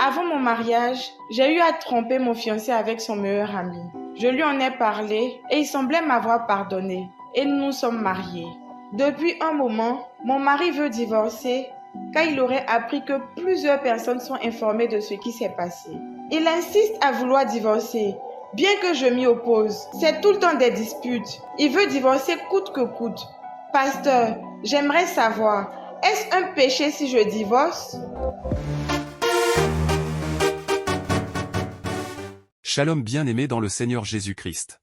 Avant mon mariage, j'ai eu à tromper mon fiancé avec son meilleur ami. Je lui en ai parlé et il semblait m'avoir pardonné et nous nous sommes mariés. Depuis un moment, mon mari veut divorcer car il aurait appris que plusieurs personnes sont informées de ce qui s'est passé. Il insiste à vouloir divorcer, bien que je m'y oppose. C'est tout le temps des disputes. Il veut divorcer coûte que coûte. Pasteur, j'aimerais savoir, est-ce un péché si je divorce? Shalom bien-aimé dans le Seigneur Jésus-Christ.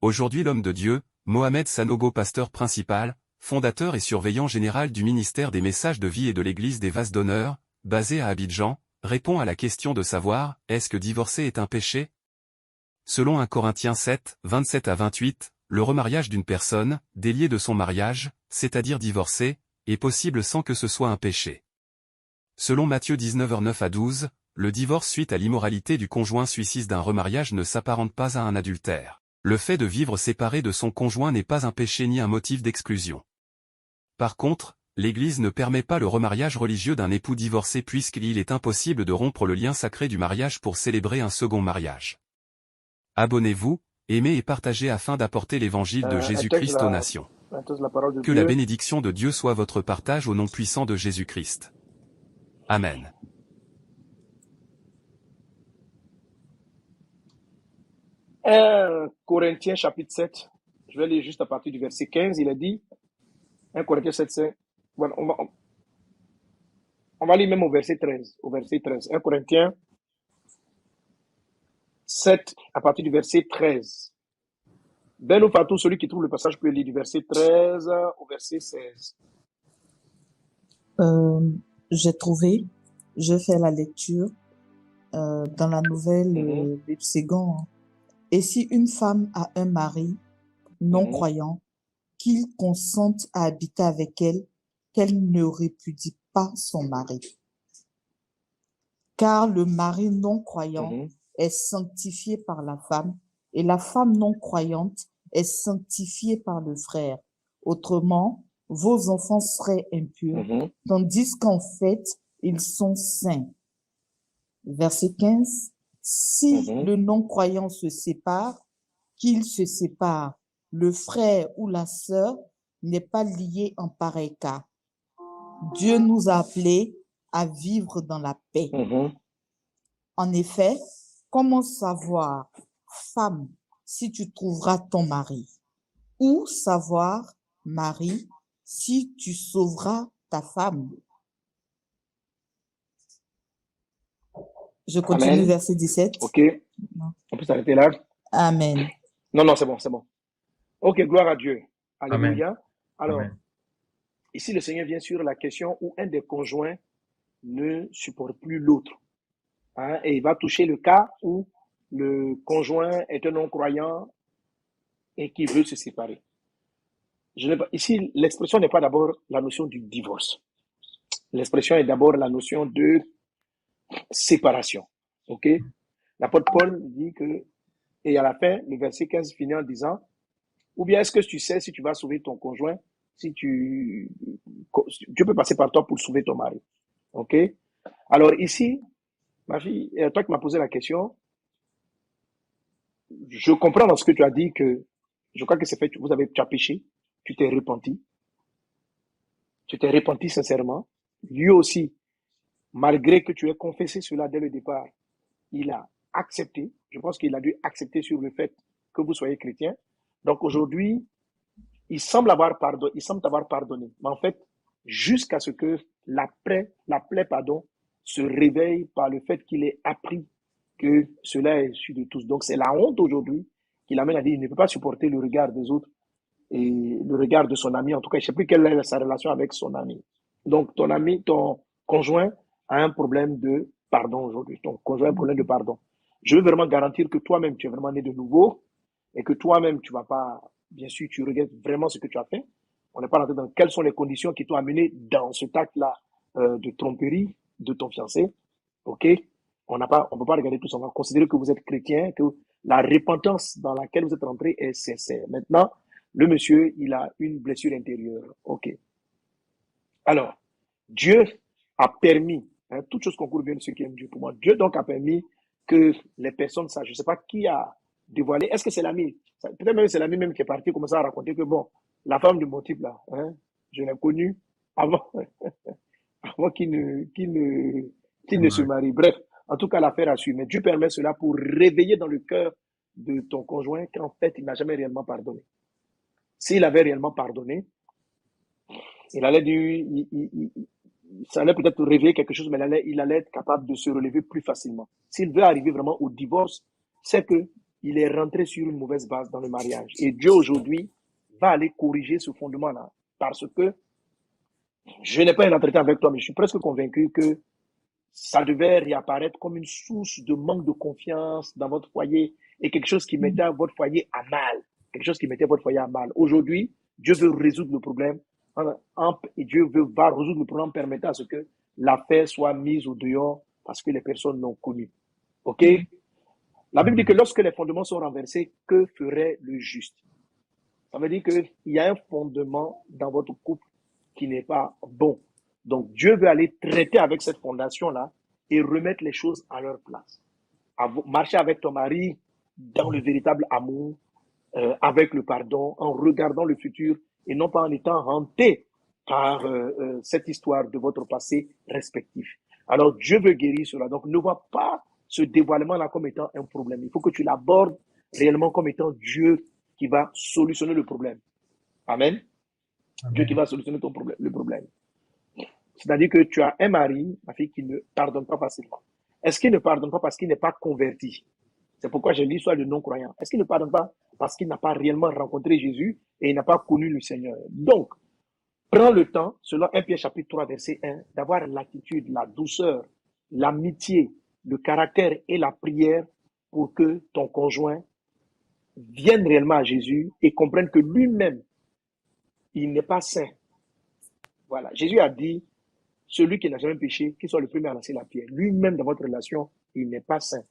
Aujourd'hui l'homme de Dieu, Mohamed Sanogo pasteur principal, fondateur et surveillant général du ministère des messages de vie et de l'église des vases d'honneur, basé à Abidjan, répond à la question de savoir, est-ce que divorcer est un péché? Selon 1 Corinthiens 7, 27 à 28, le remariage d'une personne, déliée de son mariage, c'est-à-dire divorcée, est possible sans que ce soit un péché. Selon Matthieu 19h9 à 12, le divorce suite à l'immoralité du conjoint suicide d'un remariage ne s'apparente pas à un adultère. Le fait de vivre séparé de son conjoint n'est pas un péché ni un motif d'exclusion. Par contre, l'Église ne permet pas le remariage religieux d'un époux divorcé puisqu'il est impossible de rompre le lien sacré du mariage pour célébrer un second mariage. Abonnez-vous, aimez et partagez afin d'apporter l'évangile de Jésus-Christ aux nations. Que la bénédiction de Dieu soit votre partage au nom puissant de Jésus-Christ. Amen. 1 Corinthiens chapitre 7, je vais lire juste à partir du verset 15, il a dit, 1 Corinthiens 7, 5, voilà, on va lire même au verset 13, 1 Corinthiens 7, à partir du verset 13. Ben ou Fatou, celui qui trouve le passage peut lire du verset 13 au verset 16. J'ai trouvé, je fais la lecture dans la nouvelle Septuagint. Et si une femme a un mari non-croyant, qu'il consente à habiter avec elle, qu'elle ne répudie pas son mari. Car le mari non-croyant est sanctifié par la femme, et la femme non-croyante est sanctifiée par le frère. Autrement, vos enfants seraient impurs, tandis qu'en fait, ils sont saints. Verset 15. Si le non-croyant se sépare, qu'il se sépare. Le frère ou la sœur n'est pas lié en pareil cas. Dieu nous a appelés à vivre dans la paix. En effet, comment savoir, femme, si tu trouveras ton mari? Ou savoir, mari, si tu sauveras ta femme? Je continue, Amen. verset 17. Ok, on peut s'arrêter là. Amen. Non, c'est bon, c'est bon. Ok, gloire à Dieu. Alléluia. Amen. Alors, Amen. ici, le Seigneur vient sur la question où un des conjoints ne supporte plus l'autre. Hein, et il va toucher le cas où le conjoint est un non-croyant et qui veut se séparer. Ici, l'expression n'est pas d'abord la notion du divorce. L'expression est d'abord la notion de séparation. Ok? L'apôtre Paul dit que, et à la fin, le verset 15 finit en disant, ou bien est-ce que tu sais si tu vas sauver ton conjoint, si tu peux passer par toi pour sauver ton mari. Ok? Alors ici, ma fille, toi qui m'as posé la question, je comprends dans ce que tu as dit que, je crois que c'est fait, tu as péché, tu t'es repenti sincèrement. Lui aussi, malgré que tu aies confessé cela dès le départ, il a accepté. Je pense qu'il a dû accepter sur le fait que vous soyez chrétien. Donc aujourd'hui, il semble t'avoir pardonné. Mais en fait, jusqu'à ce que la plaie, se réveille par le fait qu'il ait appris que cela est issu de tous. Donc c'est la honte aujourd'hui qui l'amène à dire qu'il ne peut pas supporter le regard des autres et le regard de son ami. En tout cas, je ne sais plus quelle est sa relation avec son ami. Donc ton conjoint a un problème de pardon aujourd'hui. Ton conjoint a un problème de pardon. Je veux vraiment garantir que toi-même, tu es vraiment né de nouveau et que toi-même, tu vas pas, bien sûr, tu regrettes vraiment ce que tu as fait. On n'est pas rentré dans quelles sont les conditions qui t'ont amené dans cet acte-là de tromperie de ton fiancé. OK? On peut pas regarder tout ça. On va considérer que vous êtes chrétien, que la repentance dans laquelle vous êtes rentré est sincère. Maintenant, le monsieur, il a une blessure intérieure. OK. Alors, Dieu a permis, Hein, toute chose concourt bien de ceux qui aiment Dieu. Pour moi, Dieu donc a permis que les personnes sachent. Je ne sais pas qui a dévoilé. Est-ce que c'est l'ami? Peut-être même c'est l'ami même qui est parti commencer à raconter que bon, la femme de mon type là, hein, je l'ai connue avant, avant qu'il ne se Ouais. marie. Bref, en tout cas, l'affaire a suivi. Mais Dieu permet cela pour réveiller dans le cœur de ton conjoint qu'en fait, il n'a jamais réellement pardonné. S'il avait réellement pardonné, il allait dire, ça allait peut-être réveiller quelque chose, mais il allait être capable de se relever plus facilement. S'il veut arriver vraiment au divorce, c'est que il est rentré sur une mauvaise base dans le mariage. Et Dieu aujourd'hui va aller corriger ce fondement-là. Parce que je n'ai pas un entretien avec toi, mais je suis presque convaincu que ça devait réapparaître comme une source de manque de confiance dans votre foyer et quelque chose qui mettait votre foyer à mal. Quelque chose qui mettait votre foyer à mal. Aujourd'hui, Dieu veut résoudre le problème et Dieu va résoudre le problème en permettant à ce que l'affaire soit mise au dehors parce que les personnes l'ont connu. OK? La Bible dit que lorsque les fondements sont renversés, que ferait le juste? Ça veut dire qu'il y a un fondement dans votre couple qui n'est pas bon. Donc, Dieu veut aller traiter avec cette fondation-là et remettre les choses à leur place. Marcher avec ton mari dans le véritable amour, avec le pardon, en regardant le futur et non pas en étant hanté par cette histoire de votre passé respectif. Alors, Dieu veut guérir cela. Donc, ne vois pas ce dévoilement-là comme étant un problème. Il faut que tu l'abordes réellement comme étant Dieu qui va solutionner le problème. Amen. Dieu qui va solutionner le problème. C'est-à-dire que tu as un mari, ma fille, qui ne pardonne pas facilement. Est-ce qu'il ne pardonne pas parce qu'il n'est pas converti? C'est pourquoi j'ai l'histoire de non-croyant. Est-ce qu'il ne pardonne pas parce qu'il n'a pas réellement rencontré Jésus et il n'a pas connu le Seigneur? Donc, prends le temps, selon 1 Pierre chapitre 3, verset 1, d'avoir l'attitude, la douceur, l'amitié, le caractère et la prière pour que ton conjoint vienne réellement à Jésus et comprenne que lui-même, il n'est pas saint. Voilà. Jésus a dit, celui qui n'a jamais péché, qu'il soit le premier à lancer la pierre. Lui-même, dans votre relation, il n'est pas saint.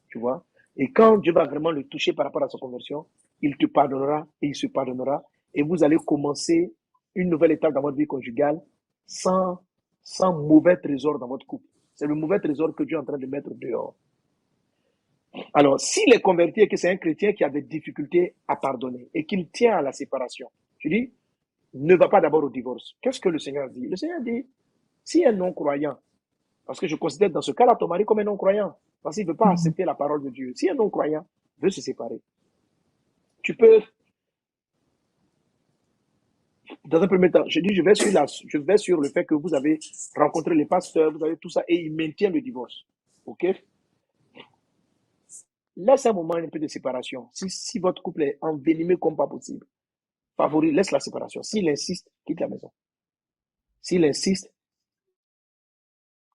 Tu vois? Et quand Dieu va vraiment le toucher par rapport à sa conversion, il te pardonnera et il se pardonnera. Et vous allez commencer une nouvelle étape dans votre vie conjugale sans mauvais trésor dans votre couple. C'est le mauvais trésor que Dieu est en train de mettre dehors. Alors, s'il est converti et que c'est un chrétien qui a des difficultés à pardonner et qu'il tient à la séparation, je dis, ne va pas d'abord au divorce. Qu'est-ce que le Seigneur dit? Le Seigneur dit, si un non-croyant, parce que je considère dans ce cas-là ton mari comme un non-croyant, parce qu'il ne veut pas accepter la parole de Dieu. Si un non-croyant veut se séparer, tu peux, dans un premier temps, je dis, je vais sur le fait que vous avez rencontré les pasteurs, vous avez tout ça, et ils maintiennent le divorce. OK? Laisse un moment un peu de séparation. Si votre couple est envenimé comme pas possible, laisse la séparation. S'il insiste, quitte la maison. S'il insiste,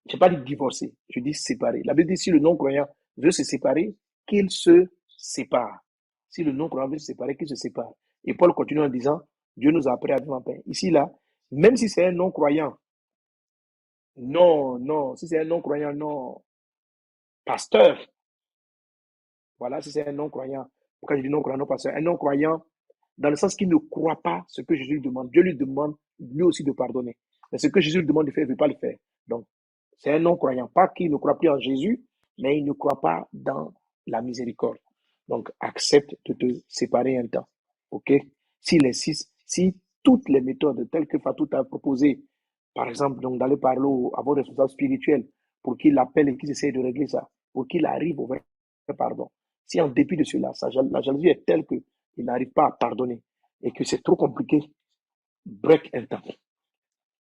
je n'ai pas dit divorcer, je dis séparer. La Bible dit si le non-croyant veut se séparer, qu'il se sépare. Si le non-croyant veut se séparer, qu'il se sépare. Et Paul continue en disant, Dieu nous a appris à vivre en paix. Ici, là, même si c'est un non-croyant, si c'est un non-croyant, non, pasteur, voilà, si c'est un non-croyant, pourquoi je dis non-croyant, non, pasteur, un non-croyant, dans le sens qu'il ne croit pas ce que Jésus lui demande. Dieu lui demande, lui aussi, de pardonner. Mais ce que Jésus lui demande de faire, il ne veut pas le faire. Donc, c'est un non-croyant. Pas qu'il ne croit plus en Jésus, mais il ne croit pas dans la miséricorde. Donc, accepte de te séparer un temps. OK? S'il insiste, si toutes les méthodes telles que Fatou t'a proposé, par exemple, donc d'aller parler à vos responsables spirituels pour qu'ils l'appellent et qu'ils essayent de régler ça, pour qu'il arrive au vrai pardon. Si en dépit de cela, la jalousie est telle qu'il n'arrive pas à pardonner et que c'est trop compliqué, break un temps.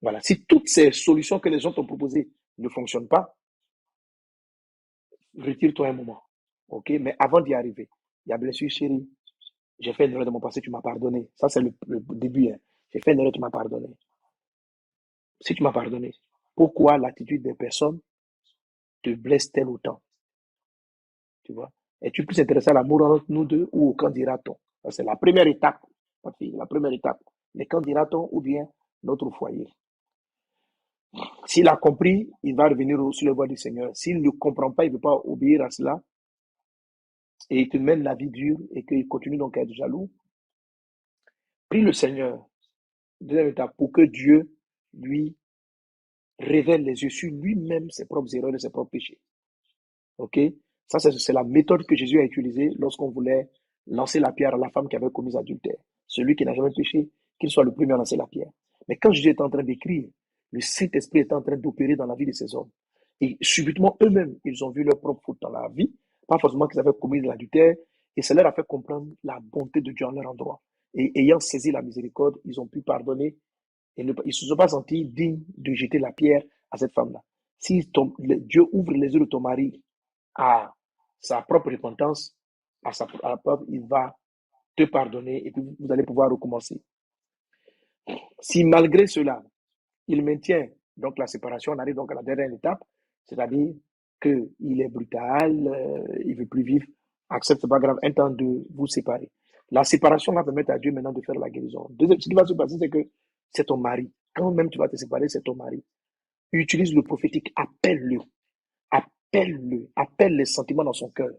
Voilà. Si toutes ces solutions que les gens t'ont proposées ne fonctionnent pas, retire-toi un moment. OK? Mais avant d'y arriver, il y a bien sûr, chérie, j'ai fait une erreur de mon passé, tu m'as pardonné. Ça, c'est le début. Hein. J'ai fait une erreur, tu m'as pardonné. Si tu m'as pardonné, pourquoi l'attitude des personnes te blesse-t-elle autant? Tu vois? Es-tu plus intéressé à l'amour entre nous deux ou au qu'en dira-t-on? Ça, c'est la première étape, ma fille, la première étape. Mais qu'en dira-t-on ou bien notre foyer? S'il a compris, il va revenir sur le voie du Seigneur. S'il ne comprend pas, il ne veut pas obéir à cela, et il te mène la vie dure et qu'il continue donc à être jaloux, prie le Seigneur, deuxième étape, pour que Dieu lui révèle les yeux sur lui-même ses propres erreurs et ses propres péchés. Ok? Ça, c'est la méthode que Jésus a utilisée lorsqu'on voulait lancer la pierre à la femme qui avait commis adultère. Celui qui n'a jamais péché, qu'il soit le premier à lancer la pierre. Mais quand Jésus est en train d'écrire, le Saint-Esprit est en train d'opérer dans la vie de ces hommes. Et subitement, eux-mêmes, ils ont vu leur propre faute dans la vie, pas forcément qu'ils avaient commis de l'adultère, et ça leur a fait comprendre la bonté de Dieu en leur endroit. Et ayant saisi la miséricorde, ils ont pu pardonner et ils ne se sont pas sentis dignes de jeter la pierre à cette femme-là. Si Dieu ouvre les yeux de ton mari à sa propre repentance, il va te pardonner et puis vous allez pouvoir recommencer. Si malgré cela, il maintient donc la séparation, on arrive donc à la dernière étape, c'est-à-dire qu'il est brutal, il ne veut plus vivre, accepte, c'est pas grave, un temps de vous séparer. La séparation va permettre à Dieu maintenant de faire la guérison. Deuxième, ce qui va se passer, c'est que c'est ton mari. Quand même tu vas te séparer, c'est ton mari. Utilise le prophétique, appelle-le, appelle les sentiments dans son cœur.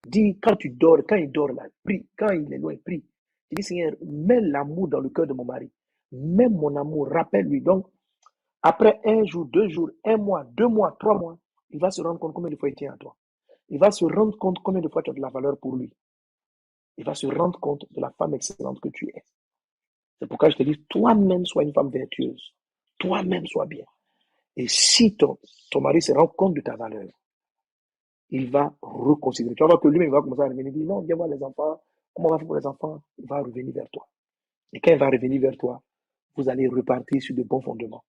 Dis, quand tu dors, quand il dort là, prie, quand il est loin, prie. Tu dis, Seigneur, mets l'amour dans le cœur de mon mari. Mets mon amour, rappelle-lui. Donc, après un jour, 2 jours, 1 mois, 2 mois, 3 mois, il va se rendre compte combien de fois il tient à toi. Il va se rendre compte combien de fois tu as de la valeur pour lui. Il va se rendre compte de la femme excellente que tu es. C'est pourquoi je te dis, toi-même, sois une femme vertueuse. Toi-même, sois bien. Et si ton mari se rend compte de ta valeur, il va reconsidérer. Tu vas voir que lui-même va commencer à revenir, dire, non, viens voir les enfants. Comment on va faire pour les enfants? Il va revenir vers toi. Et quand il va revenir vers toi, vous allez repartir sur de bons fondements,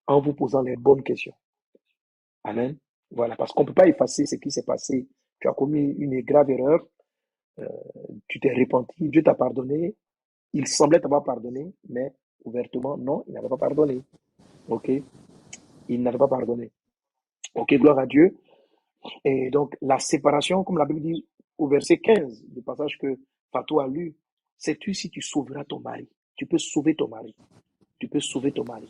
en vous posant les bonnes questions. Amen. Voilà, parce qu'on ne peut pas effacer ce qui s'est passé. Tu as commis une grave erreur, tu t'es repenti, Dieu t'a pardonné, il semblait t'avoir pardonné, mais ouvertement, non, il n'avait pas pardonné. Ok? Il n'avait pas pardonné. Ok, gloire à Dieu. Et donc, la séparation, comme la Bible dit au verset 15, le passage que Fatou a lu, sais-tu si tu sauveras ton mari? Tu peux sauver ton mari. Tu peux sauver ton mari.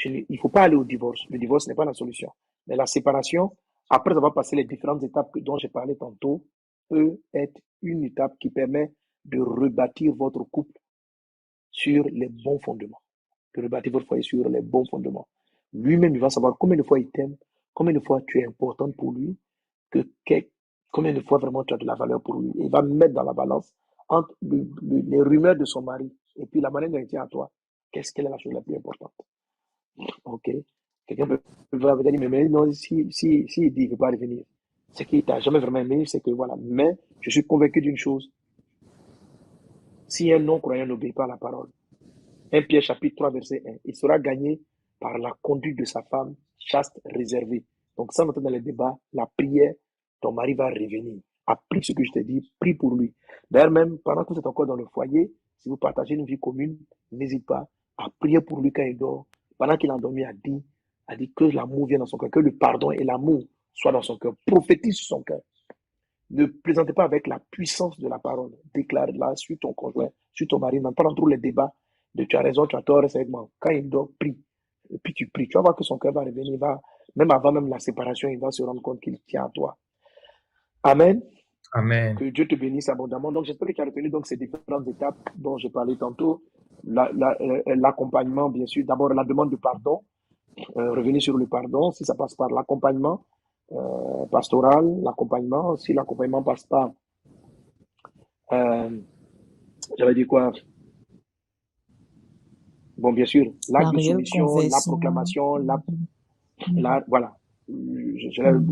Il ne faut pas aller au divorce. Le divorce n'est pas la solution. Mais la séparation, après avoir passé les différentes étapes dont j'ai parlé tantôt, peut être une étape qui permet de rebâtir votre couple sur les bons fondements. De rebâtir votre foyer sur les bons fondements. Lui-même, il va savoir combien de fois il t'aime, combien de fois tu es importante pour lui, combien de fois vraiment tu as de la valeur pour lui. Il va mettre dans la balance entre les rumeurs de son mari et puis la manière dont il tient à toi. Quelle est la chose la plus importante? Ok. Quelqu'un peut dire, mais non, si il dit qu'il ne veut pas revenir, c'est qu'il ne t'a jamais vraiment aimé, c'est que voilà. Mais je suis convaincu d'une chose. Si un non-croyant n'obéit pas à la parole, 1 Pierre chapitre 3, verset 1, il sera gagné par la conduite de sa femme chaste, réservée. Donc, sans entrer dans les débats, la prière, ton mari va revenir. Applique ce que je t'ai dit, prie pour lui. D'ailleurs, même pendant que vous êtes encore dans le foyer, si vous partagez une vie commune, n'hésite pas à prier pour lui quand il dort. Pendant qu'il est endormi, a dit que l'amour vienne dans son cœur, que le pardon et l'amour soient dans son cœur. Prophétise sur son cœur. Ne plaisantez pas avec la puissance de la parole. Déclare-la sur ton conjoint, sur ton mari. N'entre pas dans tous les débats de tu as raison, tu as tort, segment. Quand il dort, prie. Et puis tu pries. Tu vas voir que son cœur va revenir. Même avant même la séparation, il va se rendre compte qu'il tient à toi. Amen. Amen. Que Dieu te bénisse abondamment. Donc, j'espère que tu as retenu donc, ces différentes étapes dont j'ai parlé tantôt. L'accompagnement, bien sûr. D'abord, la demande de pardon. Revenir sur le pardon. Si ça passe par l'accompagnement pastoral, l'accompagnement. Si l'accompagnement passe par, j'avais dit quoi? Bon, bien sûr, l'acte de soumission, la proclamation, voilà.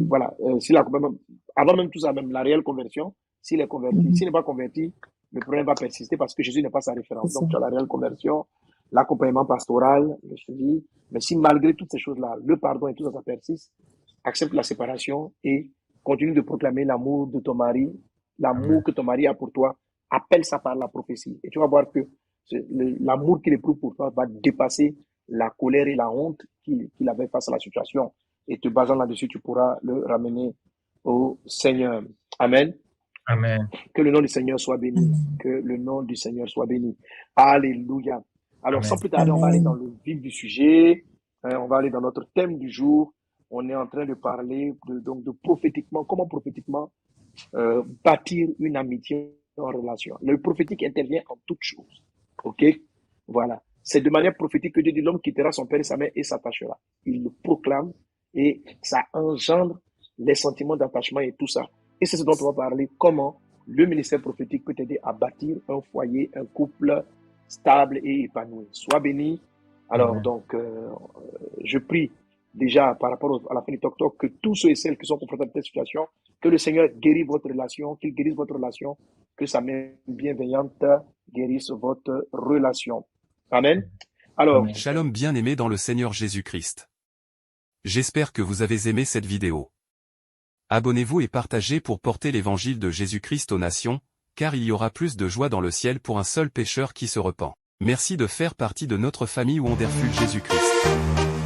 Voilà. Si avant même tout ça, même la réelle conversion, s'il est converti, s'il n'est pas converti, le problème va persister parce que Jésus n'est pas sa référence. Donc, tu as la réelle conversion, l'accompagnement pastoral, le suivi. Mais si malgré toutes ces choses-là, le pardon et tout ça, ça persiste, accepte la séparation et continue de proclamer l'amour de ton mari, l'amour que ton mari a pour toi, appelle ça par la prophétie. Et tu vas voir que l'amour qu'il éprouve pour toi va dépasser la colère et la honte qu'il avait face à la situation. Et te basant là-dessus, tu pourras le ramener au Seigneur. Amen. Amen. Que le nom du Seigneur soit béni. Que le nom du Seigneur soit béni. Alléluia. Alors, sans plus tarder, on va aller dans le vif du sujet. On va aller dans notre thème du jour. On est en train de parler de prophétiquement, comment prophétiquement bâtir une amitié en relation. Le prophétique intervient en toutes choses. OK? Voilà. C'est de manière prophétique que Dieu dit l'homme quittera son père et sa mère et s'attachera. Il le proclame et ça engendre les sentiments d'attachement et tout ça. Et c'est ce dont on va parler, comment le ministère prophétique peut t'aider à bâtir un foyer, un couple stable et épanoui. Sois béni. Alors, donc, je prie déjà par rapport à la fin du Talk Talk que tous ceux et celles qui sont confrontés à cette situation, que le Seigneur guérisse votre relation, qu'il guérisse votre relation, que sa main bienveillante guérisse votre relation. Amen. Alors, Shalom bien-aimés dans le Seigneur Jésus-Christ. J'espère que vous avez aimé cette vidéo. Abonnez-vous et partagez pour porter l'évangile de Jésus-Christ aux nations, car il y aura plus de joie dans le ciel pour un seul pécheur qui se repent. Merci de faire partie de notre famille Wonderful Jésus-Christ.